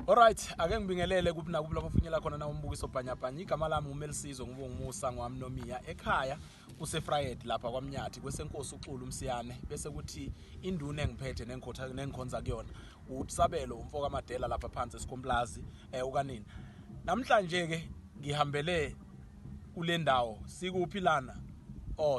Alright, ake ngibingelele kuphi nakuphela bafunyela khona na umbukiso bhanyabhanya. Igama lami uMelisizo ngibongimusa ngwamNomiya ekhaya kuseFrayed lapha kwaMnyathi kwesenkosi uXulu uMsiyane bese kuthi induna engiphethe nengikhonza kuyona uTsabelo umfoka Madela lapha phansi esikomplazi ukanini. Namhlanje ke ngihambele kule ndawo sikuphi lana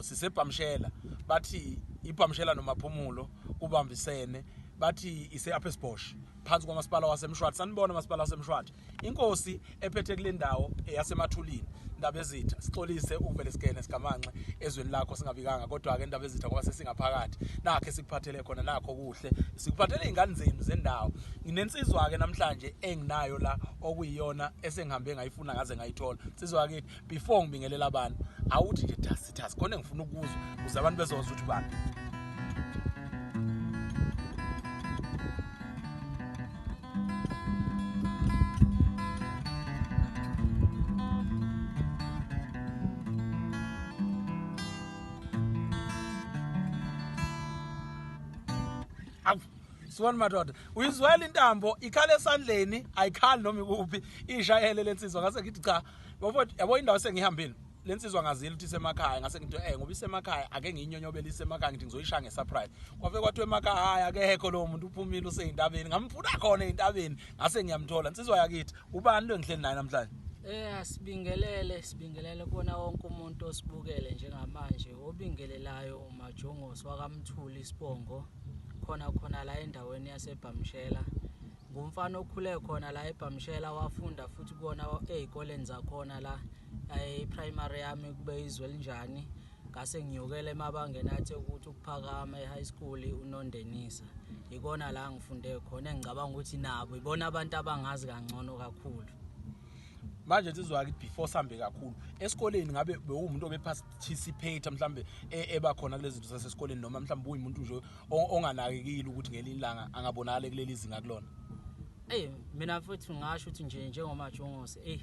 sisebhamshela bathi ibhamshela noMaphumulo kubambisene bathi ise Upper Sbosch phansi kwamasipala waseMshwathi. Sanibona umasipala waseMshwathi. Inkosi ephethe kule ndawo eyasemathulini Ndaba Ezitha sixolise uvele sikene sigamanxe ezweni lakho singabikanga kodwa ke Ndaba Ezitha ngoba sesingaphakathi nakhe sikuphathele khona nakho kuhle sikuphathele izingane zenu zendawo. Nginensizwa ke namhlanje enginayo la okuyiyona esengihambe ngayifuna ngaze ngayithola. Insizwa ke before ngibingelela abantu awuthi nje thasi khona ngifuna ukuzwa ukuze abantu bezozwa ukuthi bani. Siwona madoda uyizwela intambo ikhala esandleni ayikhali noma ikuphi ishayele lensizwa ngase ngithi cha yabo indawo sengihambile lensizwa ngazile ukuthi isemakhaya ngase ngithi ngoba isemakhaya ake ngiyinyonyobela isemakhaya ngithi ngizoyishaya ngesurprise kwafe kwathiwa emakhaya akekho lo muntu uphumile useyintabeni ngamfuna khona eintabeni ngase ngiyamthola insizwa yakithi ubani lo ngihleli naye namhlanje. Sibingelele kona wonke umuntu osibukele njengamanje obingelelayo uMajongosi wakaMthuli Isibongo khona la endaweni yaseBhamshela. Ngumfana okhule khona la eBhamshela wafunda futhi kubona ezikoleni zakhona la primary yami kube izwe linjani ngase ngiyokela emabangeni athi ukuthi ukuphakama eHigh School uNondenisa. Ikona la ngifunde khona engicabanga ukuthi nabo ibona abantu abangazi kangcono kakhulu. Manje insizwa yakithi before sambe kakhulu esikoleni ngabe bewumuntu obeparticipate mhlambe eba khona kulezi zinto zasesikoleni noma mhlambe uyimuntu nje onganakekile ukuthi ngelinye ilanga angabonakala kuleli zinga kulona. Mina futhi ngisho ukuthi nje njengoMajongosi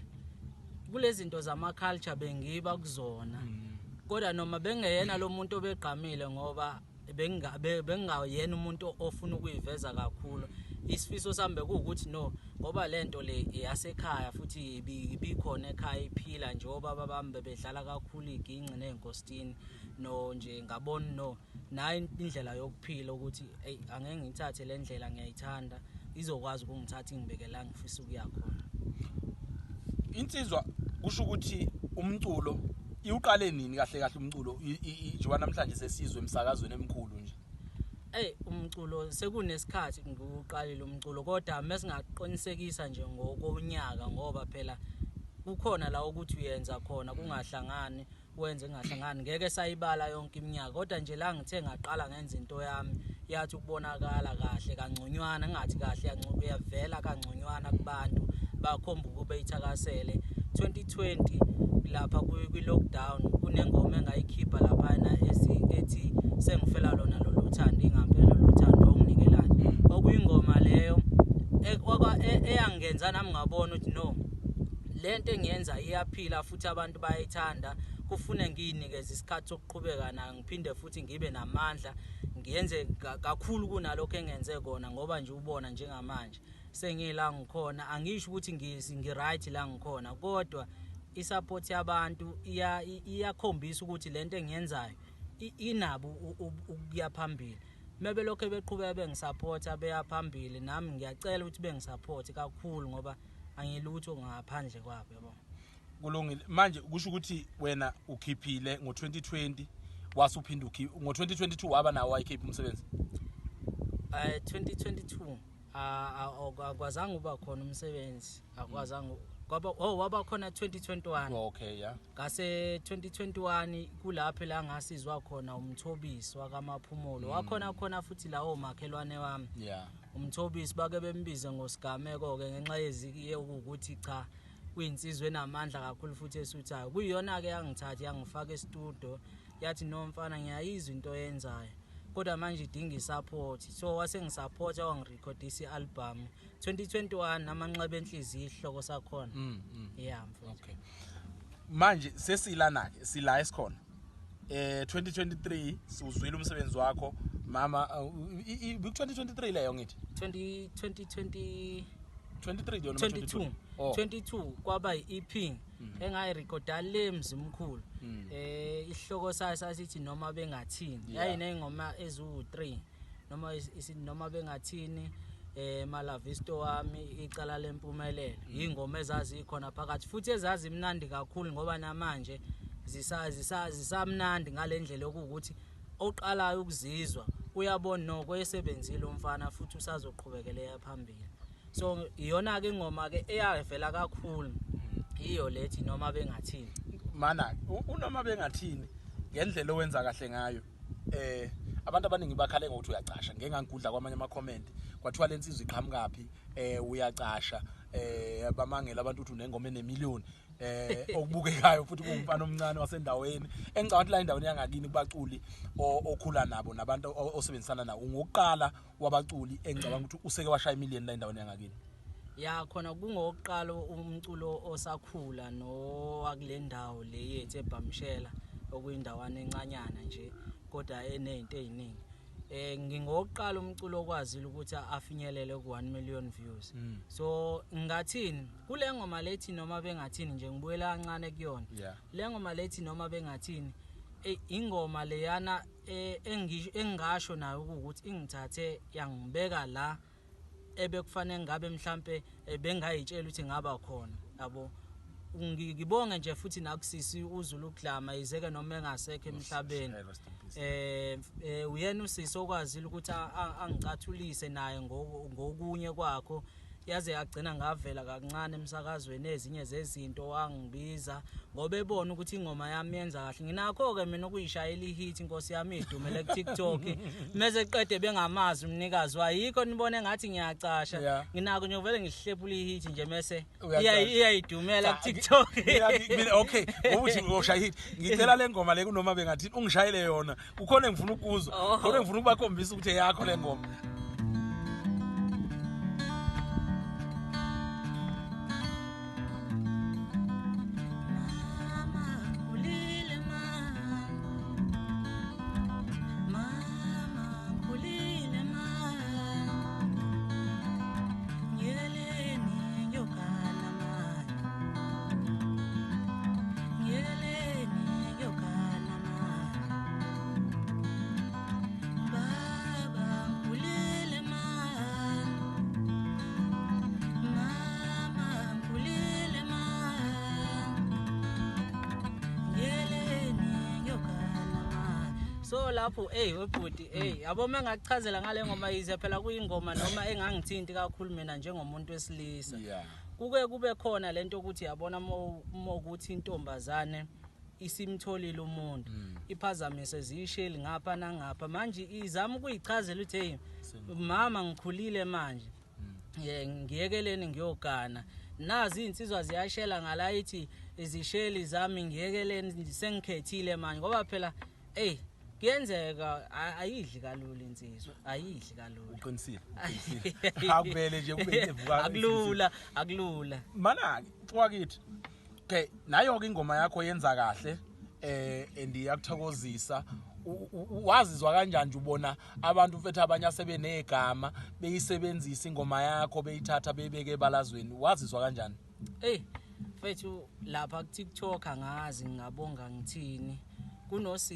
kulezi zinto zama culture bengiba kuzona. Kodwa noma bengeyena lo muntu obegqamile ngoba bengayena umuntu ofuna ukuyiveza kakhulu. Isifiso sambe ukuthi no ngoba lento le yasekhaya futhi ibikhona ekhaya iphila njengoba babambe bedlala kakhulu iginci nezinkostini no nje ngabona no nayo indlela yokuphila ukuthi angeke ngithathe le ndlela ngiyayithanda izokwazi ukungithatha ingibeke la ngifisa ukuya khona. Insizwa kusho ukuthi umculo iuqale nini kahle umculo njengoba namhlanje sesizwe emsakazweni emkhulu nje. Umculo sekunesikhathi ngiuqalile umculo kodwa mesingaqinisekisa nje ngokonyaka ngoba phela kukhona la ukuthi uyenza khona kungahlangani wenze ngahlangani ngeke sayibala yonke iminyaka kodwa nje la ngithe ngaqala ngenza into yami yathi ukubonakala kahle kangconywana ngathi kahle yavela kangconywana kubantu bakhomba ukube ithakasele 2020 lapha kwi-lockdown kunengoma engayikhipha lapha ethi sengifela lona loluthando ingampela loluthando onginikelayo okuyingoma leyo eyangenza nami ngabona ukuthi no lento engiyenza iyaphila futhi abantu bayayithanda kufune ngiyinikeze isikhathi sokuqhubeka nayo ngiphinde futhi ngibe namandla ngiyenze kakhulu kunalokho engenze kona ngoba nje ubona njengamanje sengila ngikhona angisho ukuthi ngiright la ngikhona kodwa isupport yabantu iyakhombisa ukuthi lento engiyenzayo inabo ukuya phambili. Mebe lokho beqhubeka bengisupporta beya phambili nami ngiyacela ukuthi bengisupport kakhulu ngoba angilutho ngaphandle kwabo yabo. Kulungile manje kusho ukuthi wena ukhiphile ngo2020 wasuphinda ngo2022 waba nawo wayikhipha umsebenzi. 2022 akwazange uba khona umsebenzi akwazange kwaba waba khona 2021. Okay yeah. Ngase 2021 kulapho la ngasizwa khona uMthobisi wakaMaphumulo wakhona futhi lawo makhelwane wami. Yeah. uMthobisi bake bembize ngosigameko ke ngenxa yeziki ukuthi cha kuyinsizwe enamandla kakhulu futhi esuthayo kuyiyona ke yangithatha yangifaka estudio yathi no mfana ngiyayizwa into yenzayo kodwa manje idinga isupport so wase ngisupporta wangirecordisa ialbum 2021 namanxeba enhliziyo ihloko sakhona. Yeah mfowethu. Okay manje sesilana ke sila esikhona 2023 siuzwile umsebenzi wakho mama 2023 leyo ngithi 2020 23 noma 22 Oh. 22 kwaba i-EP engayirekoda le Mzimkhulu isihloko sayo sasithi noma bengathini yayinengoma ezu3 noma bengathini Malavisto wami icala lempumelelo ingoma ezazi khona phakathi futhi ezazi imnandi kakhulu ngoba namanje zisamnandi ngalendlela okuthi oqalayo ukuzizwa uyabona noko esebenzile umfana futhi usazoqhubekela phambili so iyona ke ingoma ke eyavela kakhulu iyo lethi noma bengathini mana unoma bengathini ngendlela owenza kahle ngayo abantu abaningi bakhale ngokuthi uyacasha ngeke ngangigudla kwamanye ama comment kwathiwa lensizwe iqhamukapi uyacasha bamangela abantu uthi unengoma enemillion okubukekayo futhi kungumfana omncane wasendaweni engicabanga ukuthi la endaweni yangakini kubaculi okhula nabo nabantu osebenzisana nawo ngokuqala wabaculi engicabanga ukuthi useke washaya imillion la endaweni yangakini ya khona kungokuqala umculo osakhula no akule ndawo le yethu eBhamshela okuyindawana encanyana nje kodwa enezinto eziningi ngingokuqala umculo okwazile ukuthi afinyelele ku1 million views so ngathini kule ngoma lethi noma bengathini nje ngibuyela kancane kuyona le ngoma lethi noma bengathini ingoma leyana engisho nayo ukuthi ingithathe yangibeka la ebekufanele ngabe mhlambe bengayitshela ukuthi ngaba khona yabo ngibonge nje futhi nakusisi uZulu Glama izeke noma engasekho emhlabeni uyena usisi okwazile ukuthi angicathulise naye ngokunye kwakho yaze yagcina ngavela kancane emsakazweni ezinye zezinto wangibiza ngoba ebona ukuthi ingoma yami yenza kahle nginakho ke mina ukuyishayela ihit inkosi yami idumele ku TikTok mase qede bengamazi umnikazi wayikho nibone ngathi ngiyacasha nginako nje vele ngihlepula ihit nje mase iyayidumela ku TikTok okay ngokuthi ngoshaya ihit ngicela le ngoma le kunoma bengathini ungishayele yona ukhona engifuna ukuzwa khona engifuna ukubakhombisa ukuthi yakho le ngoma so lapho webhuti yabo mengakuchazela ngale ngoma yize phela kuyingoma noma engangithinti kakhulu mina njengomuntu wesilisa kube khona lento ukuthi yabona ukuthi intombazane isimtholile umuntu iphazamise zisheli ngapha nangapha manje izama ukuyichazela ukuthi mama ngikhulile manje ngiyekeleni ngiyogana nazi insizwa ziyashela ngalayithi izisheli zami ngiyekeleni sengikhethile manje ngoba phela kuyenzeka ayidli kalula insizwa ayidli kalula uqinisile akubele nje kube ivuka akulula mana wakithi okay nayo ke ingoma yakho yenza kahle ndiyakuthokozisa wazizwa kanjani nje ubona abantu mfethu abanye asebenegama beyisebenzisa ingoma yakho beyithatha beyibeke ebalazweni wazizwa kanjani mfethu lapha ku TikTok angazi ngabonga ngithini kunosi